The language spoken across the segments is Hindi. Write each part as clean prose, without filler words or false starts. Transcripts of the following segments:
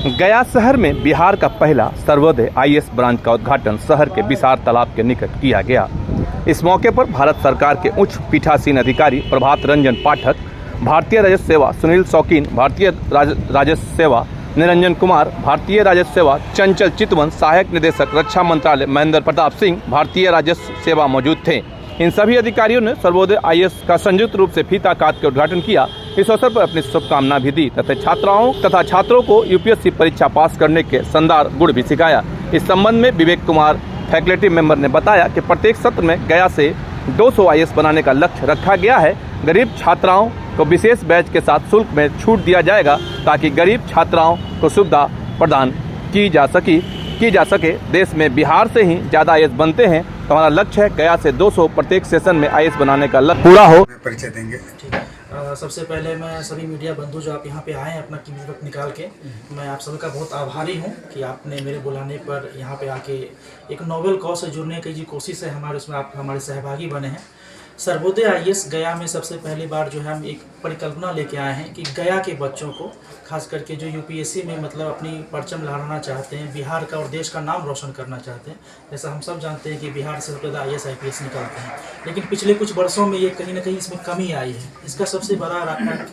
गया शहर में बिहार का पहला सर्वोदय आईएएस ब्रांच का उद्घाटन शहर के विसार तालाब के निकट किया गया। इस मौके पर भारत सरकार के उच्च पीठासीन अधिकारी प्रभात रंजन पाठक, भारतीय राजस्व सेवा सुनील शौकीन, भारतीय राजस्व सेवा निरंजन कुमार, भारतीय राजस्व सेवा चंचल चितवन, सहायक निदेशक रक्षा मंत्रालय महेंद्र प्रताप सिंह, भारतीय राजस्व सेवा मौजूद थे। इन सभी अधिकारियों ने सर्वोदय आईएएस का संयुक्त रूप से फीता काट के उद्घाटन किया। इस अवसर पर अपनी शुभकामना भी दी तथा छात्राओं तथा छात्रों को यूपीएससी परीक्षा पास करने के शानदार गुण भी सिखाया। इस संबंध में विवेक कुमार फैकल्टी मेंबर ने बताया कि प्रत्येक सत्र में गया से 200 आईएएस बनाने का लक्ष्य रखा गया है। गरीब छात्राओं को विशेष बैच के साथ शुल्क में छूट दिया जाएगा ताकि गरीब छात्राओं को सुविधा प्रदान की जा सके। देश में बिहार से ही ज़्यादा आईएएस बनते हैं तो हमारा लक्ष्य है गया से 200 प्रत्येक सेशन में आईएएस बनाने का लक्ष्य पूरा हो। परिचय देंगे। सबसे पहले मैं सभी मीडिया बंधु जो आप यहाँ पे आए हैं अपना कीमती वक्त निकाल के, मैं आप सभी का बहुत आभारी हूँ कि आपने मेरे बुलाने पर यहाँ पे आके एक नोबेल कॉज से जुड़ने की जो कोशिश है हमारे, उसमें आप हमारे सहभागी बने हैं। सर्वोदय आईएएस गया में सबसे पहली बार जो है हम एक परिकल्पना लेके आए हैं कि गया के बच्चों को, खास करके जो यूपीएससी में मतलब अपनी परचम लहराना चाहते हैं, बिहार का और देश का नाम रोशन करना चाहते हैं। जैसा हम सब जानते हैं कि बिहार से सबसे ज़्यादा आईएएस आईपीएस निकलते हैं, लेकिन पिछले कुछ वर्षों में ये कहीं ना कहीं इसमें कमी आई है। इसका सबसे बड़ा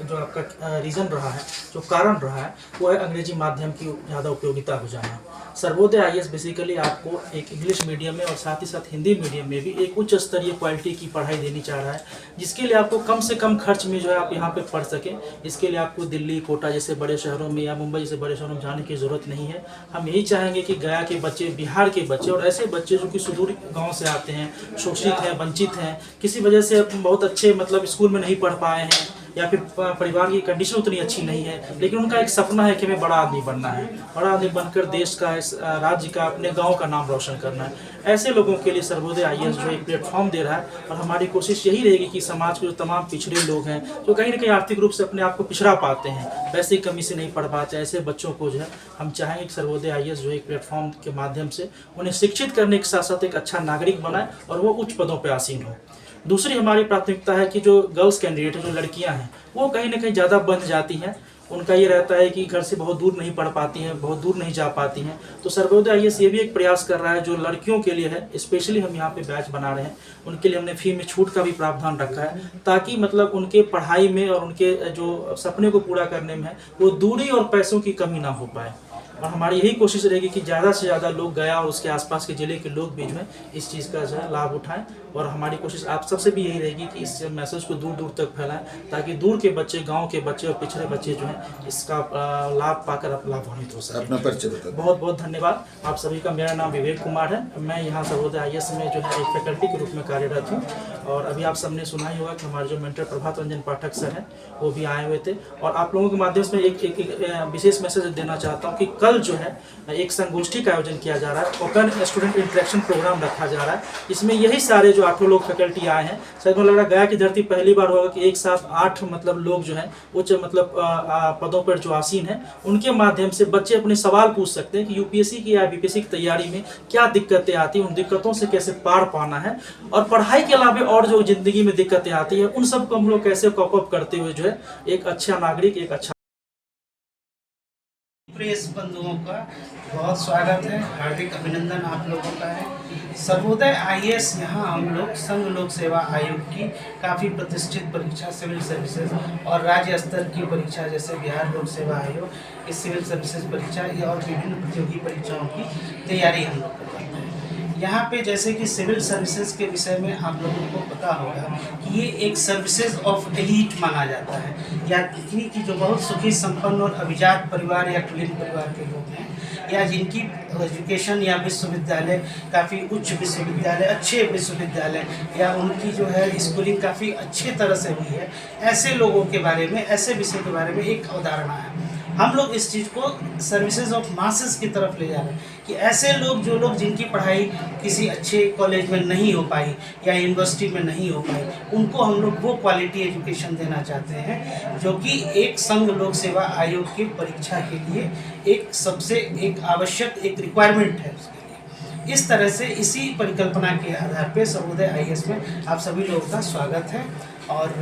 जो आपका रीज़न रहा है, जो कारण रहा है, वो है अंग्रेजी माध्यम की ज़्यादा उपयोगिता हो जाना। सर्वोदय आईएएस बेसिकली आपको एक इंग्लिश मीडियम में और साथ ही साथ हिंदी मीडियम में भी एक उच्च स्तरीय क्वालिटी की पढ़ाई देनी चाह रहा है, जिसके लिए आपको कम से कम खर्च में जो है आप यहाँ पे पढ़ सकें। इसके लिए आपको दिल्ली, कोटा जैसे बड़े शहरों में या मुंबई जैसे बड़े शहरों में जाने की ज़रूरत नहीं है। हम यही चाहेंगे कि गया के बच्चे, बिहार के बच्चे और ऐसे बच्चे जो कि सुदूर गाँव से आते हैं, शोषित हैं, वंचित हैं, किसी वजह से बहुत अच्छे मतलब स्कूल में नहीं पढ़ पाए हैं या फिर परिवार की कंडीशन उतनी अच्छी नहीं है, लेकिन उनका एक सपना है कि हमें बड़ा आदमी बनना है, बड़ा आदमी बनकर देश का, इस राज्य का, अपने गांव का नाम रोशन करना है। ऐसे लोगों के लिए सर्वोदय आईएएस जो एक प्लेटफॉर्म दे रहा है और हमारी कोशिश यही रहेगी कि समाज के जो तमाम पिछड़े लोग हैं, जो कहीं ना कहीं आर्थिक रूप से अपने आप को पिछड़ा पाते हैं, वैसे ही कमी से नहीं पढ़ पाते, ऐसे बच्चों को जो है हम चाहेंगे कि सर्वोदय आईएएस जो एक प्लेटफॉर्म के माध्यम से उन्हें शिक्षित करने के साथ साथ एक अच्छा नागरिक बनाए और वो उच्च पदों पर आसीन हो। दूसरी हमारी प्राथमिकता है कि जो गर्ल्स कैंडिडेट हैं, जो लड़कियां हैं, वो कहीं ना कहीं ज़्यादा बंध जाती हैं। उनका ये रहता है कि घर से बहुत दूर नहीं पढ़ पाती हैं, बहुत दूर नहीं जा पाती हैं। तो सर्वोदय आईएएस ये भी एक प्रयास कर रहा है जो लड़कियों के लिए है, स्पेशली हम यहाँ पे बैच बना रहे हैं। उनके लिए हमने फी में छूट का भी प्रावधान रखा है ताकि मतलब उनके पढ़ाई में और उनके जो सपने को पूरा करने में है वो दूरी और पैसों की कमी ना हो पाए। और हमारी यही कोशिश रहेगी कि ज़्यादा से ज़्यादा लोग गया और उसके आसपास के ज़िले के लोग भी जो है इस चीज़ का जो है लाभ उठाएं। और हमारी कोशिश आप सबसे भी यही रहेगी कि इस मैसेज को दूर दूर तक फैलाएं ताकि दूर के बच्चे, गांव के बच्चे और पिछड़े बच्चे जो हैं इसका लाभ पाकर लाभान्वित हो सके। अपना परिचय बताएं। बहुत बहुत धन्यवाद आप सभी का। मेरा नाम विवेक कुमार है, मैं यहाँ सर्वोदय आईएएस में जो है एक फैकल्टी के रूप में कार्यरत हूँ। और अभी आप सबने सुना ही होगा कि हमारे जो मेंटर प्रभात रंजन पाठक सर हैं वो भी आए हुए थे। और आप लोगों के माध्यम से एक विशेष मैसेज देना चाहता हूँ कि कल जो है एक संगोष्ठी का आयोजन किया जा रहा है, ओपन स्टूडेंट इंटरेक्शन प्रोग्राम रखा जा रहा है। इसमें यही सारे जो 8 लोग फैकल्टी आए हैं, शायद मुझे लग रहा है गया की धरती पहली बार होगा कि एक साथ 8 मतलब लोग जो हैं उच्च मतलब पदों पर जो आसीन हैं, उनके माध्यम से बच्चे अपने सवाल पूछ सकते हैं कि यूपीएससी की या बीपीएससी की तैयारी में क्या दिक्कतें आती हैं, उन दिक्कतों से कैसे पार पाना है, और पढ़ाई के अलावा और जो जिंदगी में दिक्कतें आती है उन सबको हम लोग कैसे कॉप अप करते हुए जो है एक अच्छा नागरिक, एक अच्छा प्रेस बंधुओं का बहुत स्वागत है, हार्दिक अभिनंदन आप लोगों का है। सर्वोदय आईएएस यहाँ हम लोग संघ लोक सेवा आयोग की काफ़ी प्रतिष्ठित परीक्षा, सिविल सर्विसेज और राज्य स्तर की परीक्षा जैसे बिहार लोक सेवा आयोग, इस सिविल सर्विसेज परीक्षा और विभिन्न प्रतियोगी परीक्षाओं की तैयारी हम लोग करवाते हैं। यहाँ पे जैसे कि सिविल सर्विसेज के विषय में आप लोगों को पता होगा कि ये एक सर्विसेज ऑफ एलीट माना जाता है, या कि जो बहुत सुखी संपन्न और अभिजात परिवार या कुलीन परिवार के लोग हैं, या जिनकी एजुकेशन या विश्वविद्यालय काफ़ी उच्च विश्वविद्यालय, अच्छे विश्वविद्यालय, या उनकी जो है स्कूलिंग काफ़ी अच्छे तरह से हुई है, ऐसे लोगों के बारे में, ऐसे विषय के बारे में एक अवधारणा है। हम लोग इस चीज़ को सर्विसेज ऑफ मासेस की तरफ ले जा रहे हैं कि ऐसे लोग, जो लोग जिनकी पढ़ाई किसी अच्छे कॉलेज में नहीं हो पाई या यूनिवर्सिटी में नहीं हो पाई, उनको हम लोग वो क्वालिटी एजुकेशन देना चाहते हैं जो कि एक संघ लोक सेवा आयोग की परीक्षा के लिए एक सबसे एक आवश्यक एक रिक्वायरमेंट है उसके लिए। इस तरह से इसी परिकल्पना के आधार पर सर्वोदय आईएएस में आप सभी लोगों का स्वागत है। और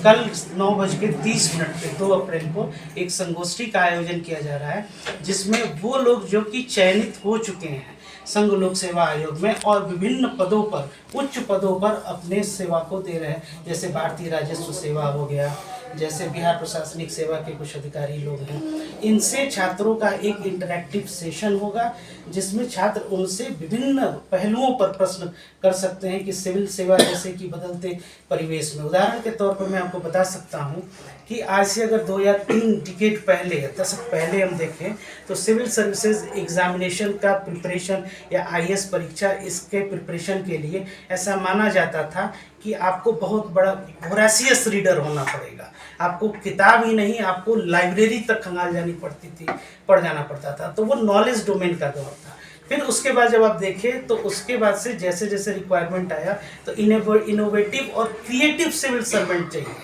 कल 9:30 पे 2 अप्रैल को एक संगोष्ठी का आयोजन किया जा रहा है, जिसमें वो लोग जो कि चयनित हो चुके हैं संघ लोक सेवा आयोग में और विभिन्न पदों पर, उच्च पदों पर अपने सेवा को दे रहे हैं, जैसे भारतीय राजस्व सेवा हो गया, जैसे बिहार प्रशासनिक सेवा के कुछ अधिकारी लोग हैं, इनसे छात्रों का एक इंटरैक्टिव सेशन होगा, जिसमें छात्र उनसे विभिन्न पहलुओं पर प्रश्न कर सकते हैं कि सिविल सेवा जैसे कि बदलते परिवेश में। उदाहरण के तौर पर मैं आपको बता सकता हूं कि आज से अगर 2 या 3 डिकेड पहले, दशक पहले हम देखें तो सिविल सर्विसेज एग्जामिनेशन का प्रिपरेशन या आईएएस परीक्षा, इसके प्रिपरेशन के लिए ऐसा माना जाता था कि आपको बहुत बड़ा वोरेशियस रीडर होना पड़ेगा, आपको किताब ही नहीं, आपको लाइब्रेरी तक खंगाल जानी पड़ती थी, पढ़ जाना पड़ता था। तो वो नॉलेज डोमेन का दौर था। फिर उसके बाद जब आप देखें तो उसके बाद से जैसे जैसे रिक्वायरमेंट आया तो इनोवेटिव और क्रिएटिव सिविल सर्वेंट चाहिए।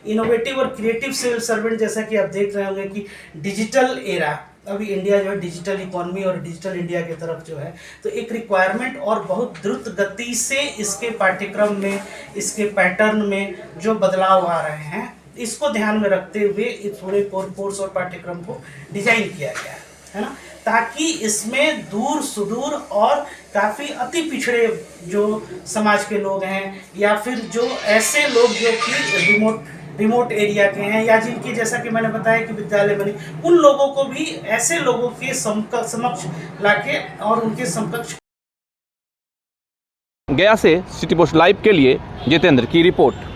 इनोवेटिव और क्रिएटिव सिविल सर्वेंट, जैसा कि आप देख रहे होंगे कि डिजिटल एरा, अभी इंडिया जो है डिजिटल इकोनॉमी और डिजिटल इंडिया की तरफ जो है, तो एक रिक्वायरमेंट और बहुत द्रुत गति से इसके पाठ्यक्रम में, इसके पैटर्न में जो बदलाव आ रहे हैं, इसको ध्यान में रखते हुए इस पूरे कोर्स और पाठ्यक्रम को डिजाइन किया गया है ना, ताकि इसमें दूर सुदूर और काफ़ी अति पिछड़े जो समाज के लोग हैं या फिर जो ऐसे लोग जो कि रिमोट एरिया के हैं या जिनकी, जैसा कि मैंने बताया कि विद्यालय बनी, उन लोगों को भी ऐसे लोगों के समक्ष लाके और उनके समकक्ष। गया से सिटी पोस्ट लाइव के लिए जितेंद्र की रिपोर्ट।